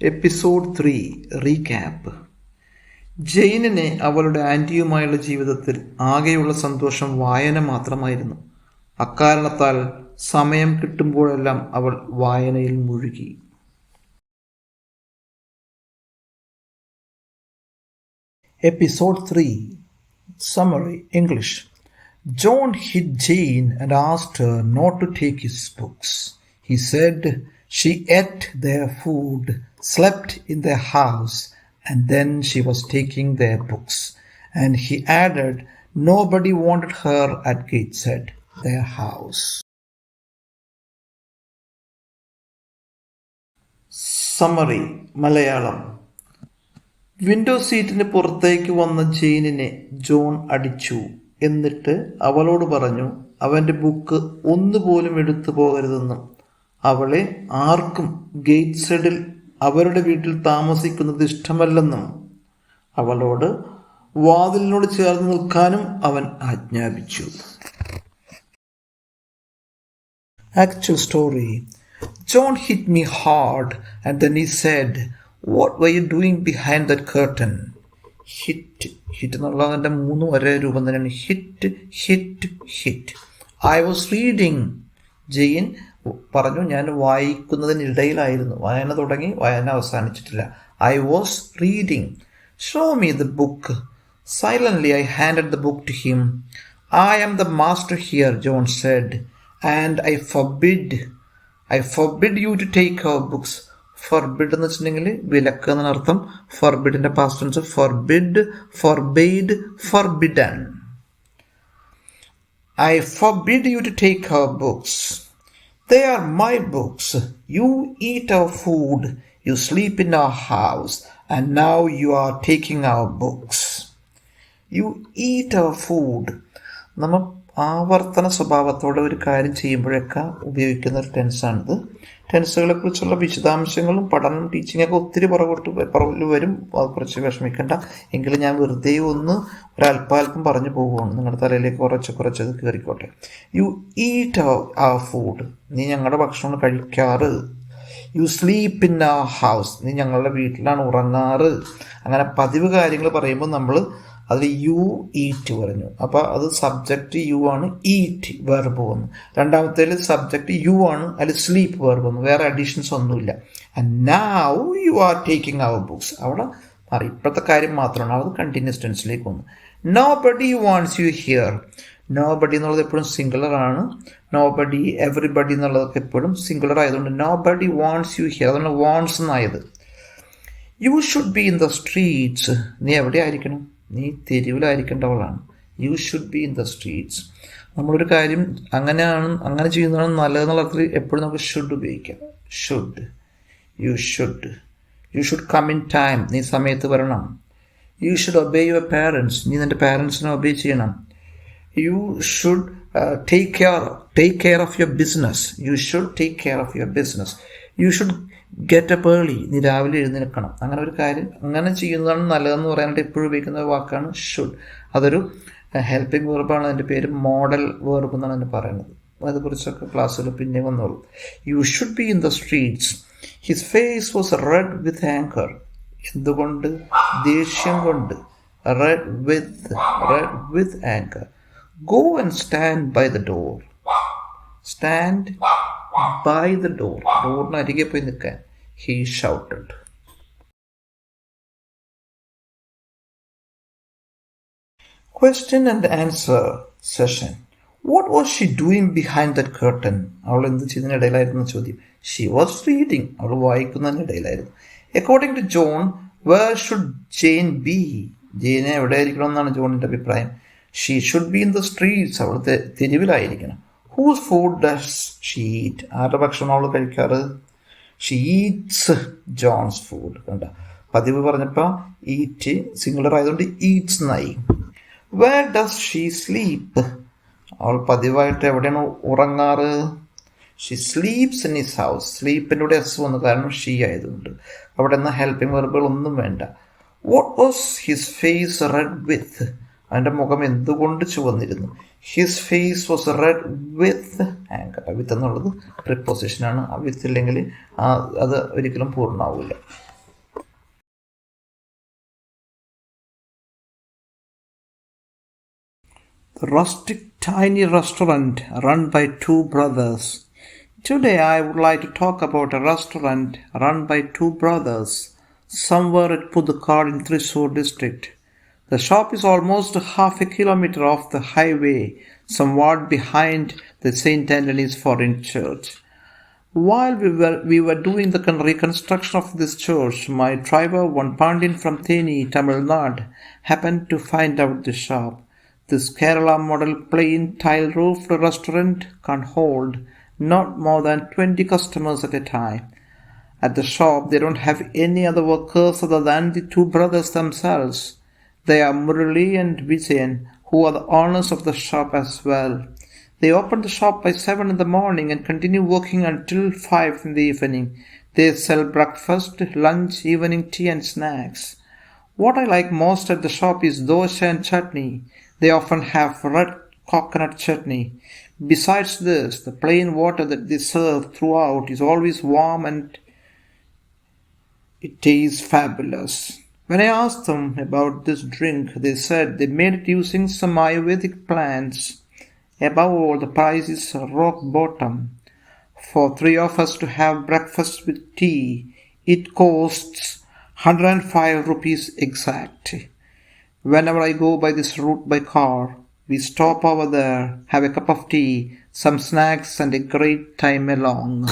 Episode-3 recap. ജെയിനിന് അവളുടെ ആൻറ്റിയുമായുള്ള ജീവിതത്തിൽ ആകെയുള്ള സന്തോഷം വായന മാത്രമായിരുന്നു. അക്കാരണത്താൽ സമയം കിട്ടുമ്പോഴെല്ലാം അവൾ വായനയിൽ മുഴുകി. Episode-3 Summary English. John hid Jane and asked her not to take his books. He said she ate their food, slept in their house, and then she was taking their books. And he added, nobody wanted her at Gateshead, their house. Summary Malayalam. Window സീറ്റിന് പുറത്തേക്ക് വന്ന ജെയിനിനെ John അടിച്ചു. എന്നിട്ട് അവളോട് പറഞ്ഞു അവൻ്റെ book ഒന്നുപോലും എടുത്തു പോകരുതെന്നും അവളെ ആർക്കും ഗേറ്റ്സൈഡിൽ അവരുടെ വീട്ടിൽ താമസിക്കുന്നത് ഇഷ്ടമല്ലെന്നും അവളോട് വാതിലിനോട് ചേർന്ന് നിൽക്കാനും അവൻ ആജ്ഞാപിച്ചു. Actual story. John hit me hard and then he said, "What were you doing behind that curtain?" Hit എന്നുള്ളതിൻ്റെ 3 വരെ രൂപം തന്നെയാണ്. Hit. I was reading. Jane പറഞ്ഞു, ഞാൻ വായിക്കുന്നതിനിടയിലായിരുന്നു. വായന തുടങ്ങി, വായന അവസാനിച്ചിട്ടില്ല. I was reading. Show me the book. Silently I handed the book to him. I am the master here, John said, and I forbid you to take our books. Forbid എന്ന് വെച്ചിട്ടുണ്ടെങ്കിൽ വിലക്ക് എന്നർത്ഥം. ഫോർബിഡിന്റെ past tense forbade, forbidden. I forbid you to take our books. They are my books. You eat our food, you sleep in our house, and now you are taking our books. You eat our food. നമ്മൾ ആവർത്തന സ്വഭാവത്തോടെ ഒരു കാര്യം ചെയ്യുമ്പോഴൊക്കെ ഉപയോഗിക്കുന്ന ഒരു ടെൻസാണിത്. ടെൻസുകളെ കുറിച്ചുള്ള വിശദാംശങ്ങളും പഠനം ടീച്ചിങ്ങൊക്കെ ഒത്തിരി പുറകിൽ വരും. അത് കുറച്ച് വിഷമിക്കേണ്ട. എങ്കിലും ഞാൻ വെറുതെ ഒരല്പാൽപ്പം പറഞ്ഞു പോകുകയാണ്. നിങ്ങളുടെ തലയിലേക്ക് കുറച്ചത് കയറിക്കോട്ടെ. You eat our food. നീ ഞങ്ങളുടെ ഭക്ഷണം കഴിക്കാറ്. You sleep in our house. നീ ഞങ്ങളുടെ വീട്ടിലാണ് ഉറങ്ങാറ്. അങ്ങനെ പതിവ് കാര്യങ്ങൾ പറയുമ്പോൾ നമ്മൾ അതിൽ യു ഈറ്റ് പറഞ്ഞു. അപ്പോൾ അത് സബ്ജക്റ്റ് യു ആണ്, ഈറ്റ് വെർബ് വന്നു. രണ്ടാമത്തേൽ സബ്ജക്റ്റ് യു ആണ്, അതിൽ സ്ലീപ്പ് വെർബ് വന്നു. വേറെ അഡീഷൻസ് ഒന്നുമില്ല. And now you are taking our books. അവിടെ മാറി. ഇപ്പോഴത്തെ കാര്യം മാത്രമാണ്. അത് കണ്ടിന്യൂസ് ടെൻസിലേക്ക് വന്നു. Nobody wants you here. Nobody എന്നുള്ളത് എപ്പോഴും സിംഗുലർ ആണ്. നോബഡി, എവറിബഡി എന്നുള്ളതൊക്കെ എപ്പോഴും സിംഗുലർ ആയതുകൊണ്ട് നോബഡി വാണ്ട്സ് യു ഹിയർ. അതുകൊണ്ട് വാണ്ട്സ് എന്നായത്. You should be in the streets. നീ എവിടെ ആയിരിക്കണം? നീ തെരുവിലായിരിക്കേണ്ടവളാണ്. You should be in the streets. നമ്മളൊരു കാര്യം അങ്ങനെ ചെയ്യുന്നതാണ് നല്ലതെന്നുള്ള അർത്ഥത്തിൽ എപ്പോഴും നമുക്ക് ഷുഡ് ഉപയോഗിക്കാം. Should. You should come in time. നീ സമയത്ത് വരണം. You should obey your parents. നീ നിൻ്റെ പാരൻസിനെ ഒബേ ചെയ്യണം. You should take care of your business. You should take care of your business. You should get up early. നീ രാവിലെ എഴുന്നേൽക്കണം. അങ്ങനെ ഒരു കാര്യം അങ്ങനെ ചെയ്യുന്നതാണ് നല്ലതെന്ന് പറയാനായിട്ട് എപ്പോഴും ഉപയോഗിക്കുന്ന വാക്കാണ് ഷുഡ്. അതൊരു ഹെൽപ്പിംഗ് വെർബാണ്. അതിൻ്റെ പേര് മോഡൽ വെർബ് എന്നാണ് അതിന് പറയുന്നത്. അതേക്കുറിച്ചൊക്കെ ക്ലാസ്സിൽ പിന്നെ വന്നോളൂ. You should be in the streets. His face was red with anger. എന്തുകൊണ്ട്? ദേഷ്യം കൊണ്ട്. Red with anger. Go and stand by the door. Stand by the door. ഡോറിന് അരികെ പോയി നിൽക്കാൻ. He shouted. Question and answer session. What was she doing behind that curtain? അവൾ എന്ത് ചെയ്തതിനിടയിലായിരുന്നു ചോദ്യം. She was reading. അവൾ വായിക്കുന്നതിനിടയിലായിരുന്നു. According to John, where should Jane be? ജെയിനെ എവിടെ ആയിരിക്കണം എന്നാണ് ജോണിൻ്റെ അഭിപ്രായം. She should be in the streets. അവൾ തെരുവിലായിരിക്കണം. Whose food does she eat? ആരുടെ ഭക്ഷണം അവൾ കഴിക്കാറ്? She eats John's food. കണ്ട, പതിവ് പറഞ്ഞപ്പോൾ ഈറ്റ് സിംഗുലർ ആയതുകൊണ്ട് ഈറ്റ്സ് എന്നായി. Where does she sleep? അവൾ പതിവായിട്ട് എവിടെയാണ് ഉറങ്ങാറ്? She sleeps in his house. സ്ലീപ്പിൻ്റെ കൂടെ എസ് വന്നു, കാരണം ഷീ ആയതുകൊണ്ട്. അവിടെ നിന്ന് ഹെൽപ്പിംഗ് വെർബുകൾ ഒന്നും വേണ്ട. What was his face red with? അവൻ്റെ മുഖം എന്തുകൊണ്ട് ചുവന്നിരുന്നു? His face was red with anger. With എന്നുള്ളത് പ്രിപ്പോസിഷനാണ്. വിത്ത് ഇല്ലെങ്കിൽ അത് ഒരിക്കലും പൂർണ്ണമാവില്ല. The rustic, tiny restaurant run by two brothers. Today I would like to talk about a restaurant run by two brothers somewhere at Pudukkad in Thrissur district. The shop is almost half a kilometer off the highway, somewhat behind the St. Anthony's Foreign Church. While we were doing the reconstruction of this church, my driver, one Pandyan from Theni, Tamil Nadu, happened to find out the shop. This Kerala model plain tile roofed restaurant can hold not more than 20 customers at a time. At the shop, they don't have any other workers other than the two brothers themselves. They are Murali and Vijayan, who are the owners of the shop as well. They open the shop by 7 in the morning and continue working until 5 in the evening. They sell breakfast, lunch, evening tea and snacks. What I like most at the shop is dosha and chutney. They often have red coconut chutney. Besides this, the plain water that they serve throughout is always warm and it tastes fabulous. When I asked them about this drink, they said they made it using some Ayurvedic plants. Above all, the price is rock bottom. For 3 of us to have breakfast with tea, it costs 105 rupees exact. Whenever I go by this route by car, we stop over there, have a cup of tea, some snacks and a great time along.